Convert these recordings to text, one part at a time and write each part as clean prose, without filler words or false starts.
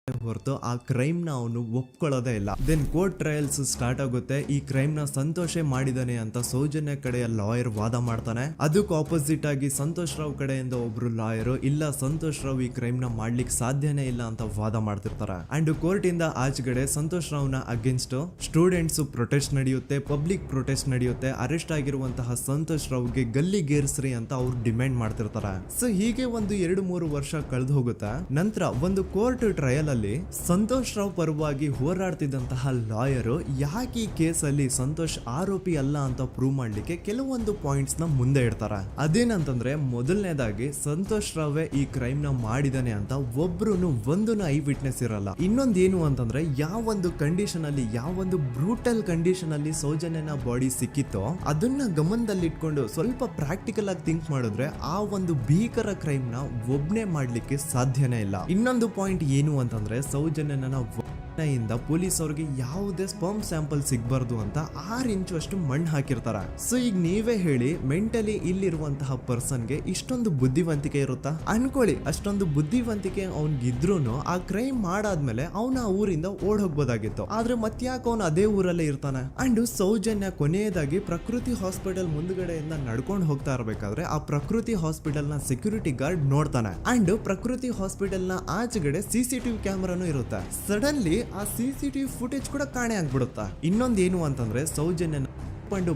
ಹೊರತು ಆ ಕ್ರೈಮ್ ನ ಅವನು ಒಪ್ಕೊಳ್ಳೋದೇ ಇಲ್ಲ. ದೆನ್ ಕೋರ್ಟ್ ಟ್ರಯಲ್ಸ್ ಸ್ಟಾರ್ಟ್ ಆಗುತ್ತೆ. ಈ ಕ್ರೈಮ್ ನ ಸಂತೋಷೇ ಮಾಡಿದಾನೆ ಅಂತ ಸೌಜನ್ಯ ಕಡೆಯ ಲಾಯರ್ ವಾದ ಮಾಡ್ತಾನೆ. ಅದಕ್ಕೆ ಆಪೋಸಿಟ್ ಆಗಿ ಸಂತೋಷ್ ರಾವ್ ಕಡೆಯಿಂದ ಒಬ್ರು ಲಾಯರ್ ಇಲ್ಲ ಸಂತೋಷ್ ರಾವ್ ಈ ಕ್ರೈಮ್ ನ ಮಾಡ್ಲಿಕ್ಕೆ ಸಾಧ್ಯನೇ ಇಲ್ಲ ಅಂತ ವಾದ ಮಾಡ್ತಿರ್ತಾರೆ. ಅಂಡ್ ಕೋರ್ಟ್ ಇಂದ ಆಚೆಗಡೆ ಸಂತೋಷ್ ರಾವ್ ನ ಅಗೇನ್ಸ್ಟ್ ಸ್ಟೂಡೆಂಟ್ಸ್ ಪ್ರೊಟೆಸ್ಟ್ ನಡೆಯುತ್ತೆ, ಪಬ್ಲಿಕ್ ಪ್ರೊಟೆಸ್ಟ್ ನಡೆಯುತ್ತೆ. ಅರೆಸ್ಟ್ ಆಗಿರುವಂತಹ ಸಂತೋಷ್ ರಾವ್ಗೆ ಗಲ್ಲಿಗೇರಿಸ್ರಿ ಅಂತ ಅವ್ರು ಡಿಮ್ಯಾಂಡ್ ಮಾಡ್ತಿರ್ತಾರೆ. ಸೊ ಹೀಗೆ ಒಂದು 2-3 ವರ್ಷ ಕಳೆದು ಹೋಗುತ್ತೆ. ನಂತರ ಒಂದು ಕೋರ್ಟ್ ಟ್ರಯಲ್ ಅಲ್ಲಿ ಸಂತೋಷ್ ರಾವ್ ಪರವಾಗಿ ಹೋರಾಡ್ತಿದ್ದಂತಹ ಲಾಯರ್ ಯಾಕೆ ಈ ಕೇಸಲ್ಲಿ ಸಂತೋಷ್ ಆರೋಪಿ ಅಲ್ಲ ಅಂತ ಪ್ರೂವ್ ಮಾಡ್ಲಿಕ್ಕೆ ಕೆಲವೊಂದು ಪಾಯಿಂಟ್ಸ್ ನ ಮುಂದೆ ಇಡ್ತಾರೆ. ಅದೇನಂತಂದ್ರೆ ಮೊದಲನೇದಾಗಿ ಸಂತೋಷ್ ರಾವ್ ಈ ಕ್ರೈಮ್ ನ ಮಾಡಿದಾನೆ ಅಂತ ಒಬ್ರು ಒಂದನ್ನು ಐ ವಿಟ್ನೆಸ್ ಇರಲ್ಲ. ಇನ್ನೊಂದೇನು ಅಂತಂದ್ರೆ ಯಾವೊಂದು ಕಂಡೀಷನ್ ಅಲ್ಲಿ ಯಾವೊಂದು ಬ್ರೂಟಲ್ ಕಂಡೀಷನ್ ಅಲ್ಲಿ ಸೌಜನ್ಯನ ಬಾಡಿ ಸಿಕ್ಕಿತ್ತೋ ಅದನ್ನ ಗಮನದಲ್ಲಿಟ್ಕೊಂಡು ಸ್ವಲ್ಪ ಪ್ರಾಕ್ಟಿಕಲ್ ಆಗಿ ಥಿಂಕ್ ಮಾಡಿದ್ರೆ ಆ ಒಂದು ಭೀಕರ ಕ್ರೈಮ್ ನ ಒಬ್ನೇ ಮಾಡ್ಲಿಕ್ಕೆ ಸಾಧ್ಯನೇ ಇಲ್ಲ. ಇನ್ನೊಂದು ಪಾಯಿಂಟ್ ಏನು ಅಂತಂದ್ರೆ ಸೌಜನ್ಯನ ಇಂದ ಪೊಲೀಸ್ ಅವ್ರಿಗೆ ಯಾವುದೇ ಸ್ಪರ್ಮ್ ಸ್ಯಾಂಪಲ್ ಸಿಗ್ಬಾರ್ದು ಅಂತ 6 ಇಂಚು ಅಷ್ಟು ಮಣ್ಣು ಹಾಕಿರ್ತಾರ. ಸೊ ಈಗ ನೀವೇ ಹೇಳಿ ಮೆಂಟಲಿ ಇಲ್ಲಿರುವಂತಹ ಪರ್ಸನ್ಗೆ ಇಷ್ಟೊಂದು ಬುದ್ಧಿವಂತಿಕೆ ಇರುತ್ತಾ ಅನ್ಕೊಳ್ಳಿ. ಅಷ್ಟೊಂದು ಬುದ್ಧಿವಂತಿಕೆ ಅವ್ನಿಗಿದ್ರೂನು ಆ ಕ್ರೈಮ್ ಮಾಡಾದ್ಮೇಲೆ ಅವನ ಆ ಊರಿಂದ ಓಡ್ ಹೋಗ್ಬೋದಾಗಿತ್ತು. ಆದ್ರೆ ಮತ್ತ್ಯಾಕೆ ಅವನು ಅದೇ ಊರಲ್ಲೇ ಇರ್ತಾನೆ. ಅಂಡ್ ಸೌಜನ್ಯ ಕೊನೆಯದಾಗಿ ಪ್ರಕೃತಿ ಹಾಸ್ಪಿಟಲ್ ಮುಂದ್ಗಡೆಯಿಂದ ನಡ್ಕೊಂಡು ಹೋಗ್ತಾ ಇರ್ಬೇಕಾದ್ರೆ ಆ ಪ್ರಕೃತಿ ಹಾಸ್ಪಿಟಲ್ ನ ಸೆಕ್ಯೂರಿಟಿ ಗಾರ್ಡ್ ನೋಡ್ತಾನೆ. ಅಂಡ್ ಪ್ರಕೃತಿ ಹಾಸ್ಪಿಟಲ್ ನ ಆಚೆಗಡೆ CCTV ಕ್ಯಾಮರಾನು ಇರುತ್ತೆ. ಸಡನ್ಲಿ ಆ CCTV ಫುಟೇಜ್ ಕೂಡ ಕಾಣೆ ಆಗ್ಬಿಡುತ್ತಾ. ಇನ್ನೊಂದೇನು ಅಂತಂದ್ರೆ ಸೌಜನ್ಯ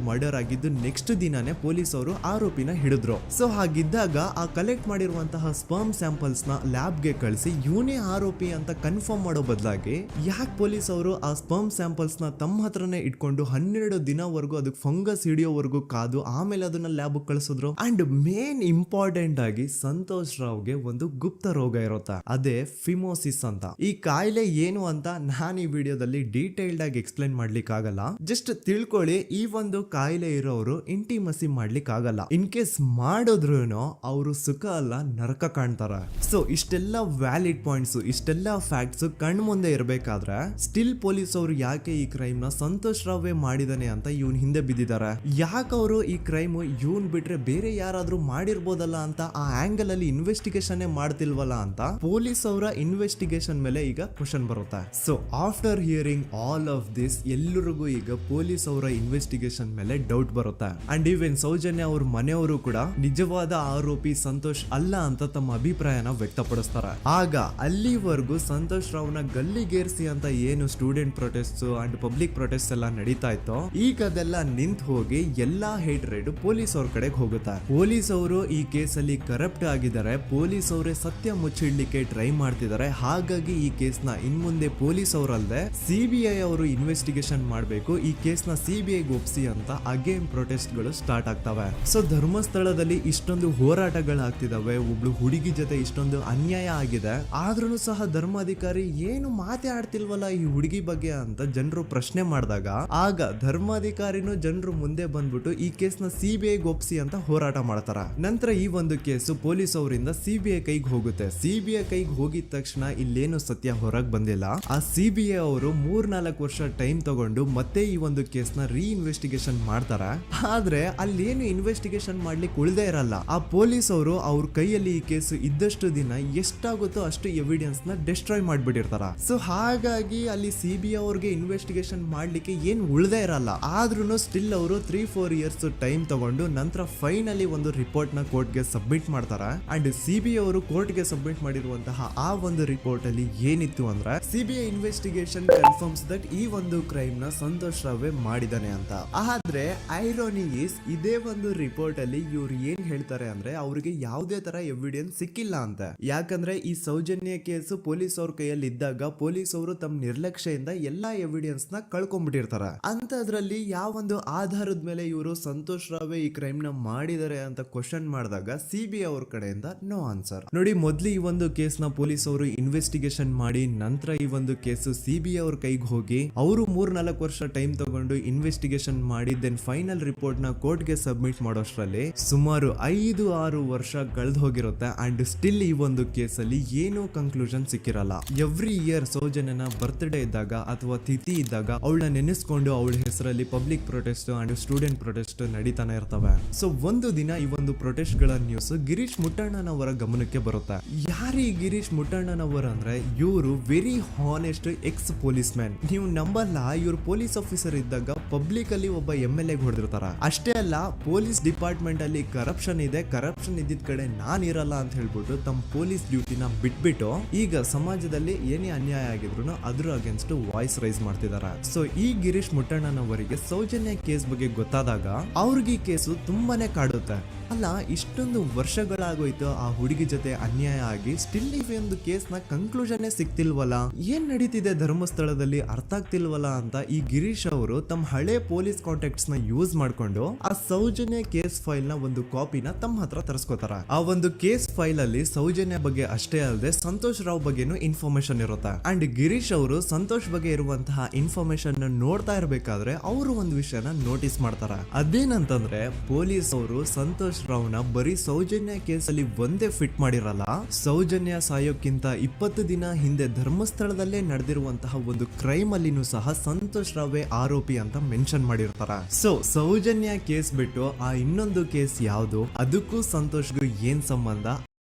ಮರ್ಡರ್ ಆಗಿದ್ದು ನೆಕ್ಸ್ಟ್ ದಿನಾನೇ ಪೊಲೀಸ್ ಅವರು ಆರೋಪಿನ ಹಿಡಿದ್ರು. ಸೊ ಹಾಗಿದ್ದಾಗ ಆ ಕಲೆಕ್ಟ್ ಮಾಡಿರುವಂತಹ ಸ್ಪರ್ಮ್ ಸ್ಯಾಂಪಲ್ಸ್ ನ ಲ್ಯಾಬ್ ಗೆ ಕಳಿಸಿ ಇವನೇ ಆರೋಪಿ ಅಂತ ಕನ್ಫರ್ಮ್ ಮಾಡೋ ಬದಲಾಗಿ ಯಾಕೆ ಪೊಲೀಸ್ ಅವರು ಆ ಸ್ಪರ್ಮ್ ಸ್ಯಾಂಪಲ್ಸ್ ನ ತಮ್ಮ ಹತ್ರನೇ ಇಟ್ಕೊಂಡು 12 ದಿನವರೆಗೂ ಅದಕ್ಕೆ ಫಂಗಸ್ ಹಿಡಿಯೋವರೆಗೂ ಕಾದು ಆಮೇಲೆ ಅದನ್ನ ಲ್ಯಾಬ್ ಕಳಿಸಿದ್ರು. ಅಂಡ್ ಮೇನ್ ಇಂಪಾರ್ಟೆಂಟ್ ಆಗಿ ಸಂತೋಷ್ ರಾವ್ಗೆ ಒಂದು ಗುಪ್ತ ರೋಗ ಇರುತ್ತೆ, ಅದೇ ಫಿಮೋಸಿಸ್ ಅಂತ. ಈ ಕಾಯಿಲೆ ಏನು ಅಂತ ನಾನು ಈ ವಿಡಿಯೋದಲ್ಲಿ ಡೀಟೇಲ್ಡ್ ಆಗಿ ಎಕ್ಸ್ಪ್ಲೈನ್ ಮಾಡ್ಲಿಕ್ಕೆ ಆಗಲ್ಲ. ಜಸ್ಟ್ ತಿಳ್ಕೊಳ್ಳಿ, ಈ ಒಂದು ಕಾಯಿಲೆ ಇರೋರು ಇಂಟಿಮಸಿ ಮಾಡ್ಲಿಕ್ಕೆ ಆಗಲ್ಲ. ಇನ್ ಕೇಸ್ ಮಾಡಿದ್ರು ಅವರು ಸುಖ ಅಲ್ಲ ನರಕ ಕಾಣ್ತಾರ. ಸೊ ಇಷ್ಟೆಲ್ಲ ವ್ಯಾಲಿಡ್ ಪಾಯಿಂಟ್ಸ್, ಇಷ್ಟೆಲ್ಲ ಫ್ಯಾಕ್ಟ್ಸ್ ಕಣ್ ಮುಂದೆ ಇರಬೇಕಾದ್ರೆ ಸ್ಟಿಲ್ ಪೊಲೀಸ್ ಅವರು ಯಾಕೆ ಈ ಕ್ರೈಮ್ ನ ಸಂತೋಷ್ ರಾವೇ ಮಾಡಿದಾನೆ ಅಂತ ಇವನ್ ಹಿಂದೆ ಬಿದ್ದಿದ್ದಾರೆ. ಯಾಕೆ ಅವರು ಈ ಕ್ರೈಮ್ ಇವನ್ ಬಿಟ್ರೆ ಬೇರೆ ಯಾರಾದ್ರೂ ಮಾಡಿರ್ಬೋದಲ್ಲ ಅಂತ ಆ ಆಂಗಲ್ ಅಲ್ಲಿ ಇನ್ವೆಸ್ಟಿಗೇಷನ್ ಮಾಡ್ತಿಲ್ವಲ್ಲ ಅಂತ ಪೊಲೀಸ್ ಅವರ ಇನ್ವೆಸ್ಟಿಗೇಷನ್ ಮೇಲೆ ಈಗ ಕ್ವಶನ್ ಬರುತ್ತೆ. So after hearing all of this ಎಲ್ಲರಿಗೂ ಈಗ ಪೊಲೀಸ್ ಅವರ ಇನ್ವೆಸ್ಟಿಗೇಷನ್ ಮೇಲೆ ಡೌಟ್ ಬರುತ್ತೆ. ಅಂಡ್ ಈವನ್ ಸೌಜನ್ಯ ಅವ್ರ ಮನೆಯವರು ಕೂಡ ನಿಜವಾದ ಆರೋಪಿ ಸಂತೋಷ್ ಅಲ್ಲ ಅಂತ ತಮ್ಮ ಅಭಿಪ್ರಾಯನ ವ್ಯಕ್ತಪಡಿಸ್ತಾರೆ. ಆಗ ಅಲ್ಲಿವರೆಗೂ ಸಂತೋಷ್ ರಾವ್ನ ಗಲ್ಲಿಗೇರಿಸಿ ಅಂತ ಏನು student protest and public protest ಎಲ್ಲ ನಡೀತಾ ಇತ್ತು, ಈಗ ಅದೆಲ್ಲ ನಿಂತು ಹೋಗಿ ಎಲ್ಲಾ ಹೇಟ್ರೇಡ್ ಪೊಲೀಸ್ ಅವ್ರ ಕಡೆಗೆ ಹೋಗುತ್ತೆ. ಪೊಲೀಸ್ ಅವರು ಈ ಕೇಸಲ್ಲಿ ಕರಪ್ಟ್ ಆಗಿದ್ದಾರೆ, ಪೊಲೀಸ್ ಅವರೇ ಸತ್ಯ ಮುಚ್ಚಿಡ್ಲಿಕ್ಕೆ ಟ್ರೈ ಮಾಡ್ತಿದ್ದಾರೆ. ಹಾಗಾಗಿ ಈ ಕೇಸ್ ನ ಇನ್ ಮುಂದೆ ಪೊಲೀಸ್ ಅವರಲ್ಲದೆ CBI ಅವರು ಇನ್ವೆಸ್ಟಿಗೇಷನ್ ಮಾಡಬೇಕು, ಈ ಕೇಸ್ ನ CBI ಒಪ್ಸಿ ಅಂತ ಅಗೇನ್ ಪ್ರೊಟೆಸ್ಟ್ ಗಳು ಸ್ಟಾರ್ಟ್ ಆಗ್ತವೆ. ಸೊ ಧರ್ಮಸ್ಥಳದಲ್ಲಿ ಇಷ್ಟೊಂದು ಹೋರಾಟಗಳಾಗ್ತಿದಾವೆ, ಒಬ್ಳು ಹುಡುಗಿ ಜೊತೆ ಇಷ್ಟೊಂದು ಅನ್ಯಾಯ ಆಗಿದೆ, ಆದ್ರೂ ಸಹ ಧರ್ಮಾಧಿಕಾರಿ ಏನು ಮಾತೇ ಆಡ್ತಿಲ್ವಲ್ಲ ಈ ಹುಡುಗಿ ಬಗ್ಗೆ ಅಂತ ಜನರು ಪ್ರಶ್ನೆ ಮಾಡಿದಾಗ ಆಗ ಧರ್ಮಾಧಿಕಾರಿನೂ ಜನರು ಮುಂದೆ ಬಂದ್ಬಿಟ್ಟು ಈ ಕೇಸ್ ನ CBI ಒಪ್ಸಿ ಅಂತ ಹೋರಾಟ ಮಾಡ್ತಾರ. ನಂತರ ಈ ಒಂದು ಕೇಸು ಪೊಲೀಸ್ ಅವರಿಂದ CBI ಕೈಗೆ ಹೋಗುತ್ತೆ. CBI ಕೈಗೆ ಹೋಗಿದ ತಕ್ಷಣ ಇಲ್ಲೇನು ಸತ್ಯ ಹೊರಗೆ ಬಂದಿಲ್ಲ. ಆ CBI ಅವರು 3-4 ವರ್ಷ ಟೈಮ್ ತಗೊಂಡು ಮತ್ತೆ ಈ ಒಂದು ಕೇಸ್ ನ ಇನ್ವೆಸ್ಟಿಗೇಷನ್ ಮಾಡ್ತಾರ. ಆದ್ರೆ ಅಲ್ಲೇನು ಇನ್ವೆಸ್ಟಿಗೇಷನ್ ಮಾಡ್ಲಿಕ್ಕೆ ಉಳಿದೇ ಇರಲ್ಲ. ಆ ಪೊಲೀಸ್ ಅವರು ಅವ್ರ ಕೈಯಲ್ಲಿ ಈ ಕೇಸು ಇದ್ದಷ್ಟು ದಿನ ಎಷ್ಟಾಗುತ್ತೋ ಅಷ್ಟು ಎವಿಡೆನ್ಸ್ ನ ಡಿಸ್ಟ್ರಾಯ್ ಮಾಡ್ಬಿಟ್ಟಿರ್ತಾರ. ಸೊ ಹಾಗಾಗಿ ಅಲ್ಲಿ CBI ಅವ್ರಿಗೆ ಇನ್ವೆಸ್ಟಿಗೇಷನ್ ಮಾಡ್ಲಿಕ್ಕೆ ಏನ್ ಉಳಿದೇ ಇರಲ್ಲ. ಆದ್ರೂ ಸ್ಟಿಲ್ ಅವರು 3-4 ಇಯರ್ಸ್ ಟೈಮ್ ತಗೊಂಡು ನಂತರ ಫೈನಲಿ ಒಂದು ರಿಪೋರ್ಟ್ ನ ಕೋರ್ಟ್ ಗೆ ಸಬ್ಮಿಟ್ ಮಾಡ್ತಾರ. ಅಂಡ್ CBI ಅವರು ಕೋರ್ಟ್ ಗೆ ಸಬ್ಮಿಟ್ ಮಾಡಿರುವಂತಹ ಆ ಒಂದು ರಿಪೋರ್ಟ್ ಅಲ್ಲಿ ಏನಿತ್ತು ಅಂದ್ರೆ CBI ಇನ್ವೆಸ್ಟಿಗೇಷನ್ ಕನ್ಫರ್ಮ್ಸ್ ದಟ್ ಈ ಒಂದು ಕ್ರೈಮ್ ನ ಸಂತೋಷ್ ರಾವೇ ಮಾಡಿದಾನೆ ಅಂತ. ಆದ್ರೆ ಐರೋನಿ ಈಸ್ ಇದೇ ಒಂದು ರಿಪೋರ್ಟ್ ಅಲ್ಲಿ ಇವ್ರು ಏನ್ ಹೇಳ್ತಾರೆ ಅಂದ್ರೆ ಅವ್ರಿಗೆ ಯಾವುದೇ ತರ ಎವಿಡೆನ್ಸ್ ಸಿಕ್ಕಿಲ್ಲ ಅಂತ. ಯಾಕಂದ್ರೆ ಈ ಸೌಜನ್ಯ ಕೇಸು ಪೊಲೀಸ್ ಅವ್ರ ಕೈಯಲ್ಲಿ ಇದ್ದಾಗ ಪೊಲೀಸ್ ಅವರು ತಮ್ಮ ನಿರ್ಲಕ್ಷ್ಯದಿಂದ ಎಲ್ಲಾ ಎವಿಡೆನ್ಸ್ ನ ಕಳ್ಕೊಂಡ್ಬಿಟ್ಟಿರ್ತಾರೆ. ಅಂತದ್ರಲ್ಲಿ ಯಾವೊಂದು ಆಧಾರದ ಮೇಲೆ ಇವರು ಸಂತೋಷ್ ರಾವೇ ಈ ಕ್ರೈಮ್ ನ ಮಾಡಿದ್ದಾರೆ ಅಂತ ಕ್ವಶನ್ ಮಾಡಿದಾಗ CBI ಅವ್ರ ಕಡೆಯಿಂದ ನೋ ಆನ್ಸರ್. ನೋಡಿ, ಮೊದ್ಲು ಈ ಒಂದು ಕೇಸ್ ನ ಪೊಲೀಸ್ ಅವರು ಇನ್ವೆಸ್ಟಿಗೇಷನ್ ಮಾಡಿ ನಂತರ ಈ ಒಂದು ಕೇಸು CBI ಅವ್ರ ಕೈಗೆ ಹೋಗಿ ಅವರು 3-4 ವರ್ಷ ಟೈಮ್ ತಗೊಂಡು ಇನ್ವೆಸ್ಟಿಗೇಷನ್ ಮಾಡಿ ದೆನ್ ಫೈನಲ್ ರಿಪೋರ್ಟ್ ನ ಕೋರ್ಟ್ ಗೆ ಸಬ್ಮಿಟ್ ಮಾಡೋಷ್ಟ್ರಲ್ಲಿ ಸುಮಾರು 5-6 ವರ್ಷ ಕಳೆದು ಹೋಗಿರುತ್ತೆ ಅಂಡ್ ಸ್ಟಿಲ್ ಈ ಒಂದು ಕೇಸಲ್ಲಿ ಏನೂ ಕನ್ಕ್ಲೂಷನ್ ಸಿಕ್ಕಿರಲ್ಲ. ಎವ್ರಿ ಇಯರ್ ಸೌಜನ್ಯನ ಬರ್ತ್ಡೇ ಇದ್ದಾಗ ಅಥವಾ ತಿಥಿ ಇದ್ದಾಗ ಅವಳನ್ನ ನೆನೆಸ್ಕೊಂಡು ಅವಳ ಹೆಸರಲ್ಲಿ public protest and student protest ನಡೀತಾನೆ ಇರ್ತವೆ. ಸೊ ಒಂದು ದಿನ ಈ ಒಂದು ಪ್ರೊಟೆಸ್ಟ್ ಗಳ ನ್ಯೂಸ್ ಗಿರೀಶ್ ಮುಟ್ಟಣ್ಣನವರ ಗಮನಕ್ಕೆ ಬರುತ್ತೆ. ಯಾರೀ ಗಿರೀಶ್ ಮುಟ್ಟಣ್ಣನವರ ಅಂದ್ರೆ ಇವರು very honest X police man. ನೀವು ನಂಬಲ್ಲ, ಇವ್ರು ಪೊಲೀಸ್ ಆಫೀಸರ್ ಇದ್ದಾಗ ಪಬ್ಲಿಕ್ ಅಲ್ಲಿ ಒಬ್ಬ MLA ಹೊಡೆದಿರ್ತಾರ. ಅಷ್ಟೇ ಅಲ್ಲ, ಪೊಲೀಸ್ ಡಿಪಾರ್ಟ್ಮೆಂಟ್ ಅಲ್ಲಿ ಕರಪ್ಷನ್ ಇದೆ, ಕರಪ್ಷನ್ ಇದ್ದಿದ್ ಕಡೆ ನಾನ್ ಇರಲ್ಲ ಅಂತ ಹೇಳ್ಬಿಟ್ಟು ತಮ್ಮ ಪೊಲೀಸ್ ಡ್ಯೂಟಿನ ಬಿಟ್ಬಿಟ್ಟು ಈಗ ಸಮಾಜದಲ್ಲಿ ಏನೇ ಅನ್ಯಾಯ ಆಗಿದ್ರು ಅದ್ರ ಅಗೇನ್ಸ್ಟ್ ವಾಯ್ಸ್ ರೈಸ್ ಮಾಡ್ತಿದಾರೆ. ಸೊ ಈ ಗಿರೀಶ್ ಮುಟ್ಟಣ್ಣನವರಿಗೆ ಸೌಜನ್ಯ ಕೇಸ್ ಬಗ್ಗೆ ಗೊತ್ತಾದಾಗ ಅವ್ರಿಗೆ ಈ ಕೇಸು ತುಂಬಾನೇ ಕಾಡುತ್ತೆ. ಅಲ್ಲ, ಇಷ್ಟೊಂದು ವರ್ಷಗಳಾಗೋಯ್ತು ಆ ಹುಡುಗಿ ಜೊತೆ ಅನ್ಯಾಯ ಆಗಿ, ಸ್ಟಿಲ್ ಈ ಒಂದು ಕೇಸ್ ನ ಕನ್ಕ್ಲೂಷನ್ ಸಿಕ್ತಿಲ್ವಲ್ಲ, ಏನ್ ನಡೀತಿದೆ ಧರ್ಮಸ್ಥಳದಲ್ಲಿ ಅರ್ಥ ಆಗ್ತಿಲ್ವಲ್ಲ ಅಂತ ಈ ಗಿರೀಶ್ ಅವರು ತಮ್ಮ ಹಳೆ ಪೊಲೀಸ್ ಕಾಂಟ್ಯಾಕ್ಟ್ಸ್ ನ ಯೂಸ್ ಮಾಡ್ಕೊಂಡು ಆ ಸೌಜನ್ಯ ಕೇಸ್ ಫೈಲ್ ನ ಒಂದು ಕಾಪಿನ ತಮ್ಮ ಹತ್ರ ತರಿಸ್ಕೋತಾರ. ಆ ಒಂದು ಕೇಸ್ ಫೈಲ್ ಅಲ್ಲಿ ಸೌಜನ್ಯ ಬಗ್ಗೆ ಅಷ್ಟೇ ಅಲ್ಲದೆ ಸಂತೋಷ್ ರಾವ್ ಬಗ್ಗೆನೂ ಇನ್ಫಾರ್ಮೇಶನ್ ಇರುತ್ತೆ. ಅಂಡ್ ಗಿರೀಶ್ ಅವರು ಸಂತೋಷ್ ಬಗ್ಗೆ ಇರುವಂತಹ ಇನ್ಫಾರ್ಮೇಶನ್ ನೋಡ್ತಾ ಇರ್ಬೇಕಾದ್ರೆ ಅವರು ಒಂದು ವಿಷಯನ ನೋಟಿಸ್ ಮಾಡ್ತಾರ. ಅದೇನಂತಂದ್ರೆ ಪೊಲೀಸ್ ಅವರು ಸಂತೋಷ್ ರಾವ್ನ ಬರೀ ಸೌಜನ್ಯ ಕೇಸ್ ಅಲ್ಲಿ ಒಂದೇ ಫಿಟ್ ಮಾಡಿರಲ್ಲ, ಸೌಜನ್ಯ ಸಾಯೋಕ್ಕಿಂತ 20 ದಿನ ಹಿಂದೆ ಧರ್ಮಸ್ಥಳದಲ್ಲೇ ನಡೆದಿರುವಂತಹ ಒಂದು ಕ್ರೈಮ್ ಅಲ್ಲಿನೂ ಸಹ ಸಂತೋಷ್ ರಾವೇ ಆರೋಪಿ ಅಂತ ಮೆನ್ಷನ್ ಮಾಡಿರ್ತಾರ. ಸೊ ಸೌಜನ್ಯ ಕೇಸ್ ಬಿಟ್ಟು ಆ ಇನ್ನೊಂದು ಕೇಸ್ ಯಾವುದು, ಅದಕ್ಕೂ ಸಂತೋಷ್ಗೂ ಏನ್ ಸಂಬಂಧ,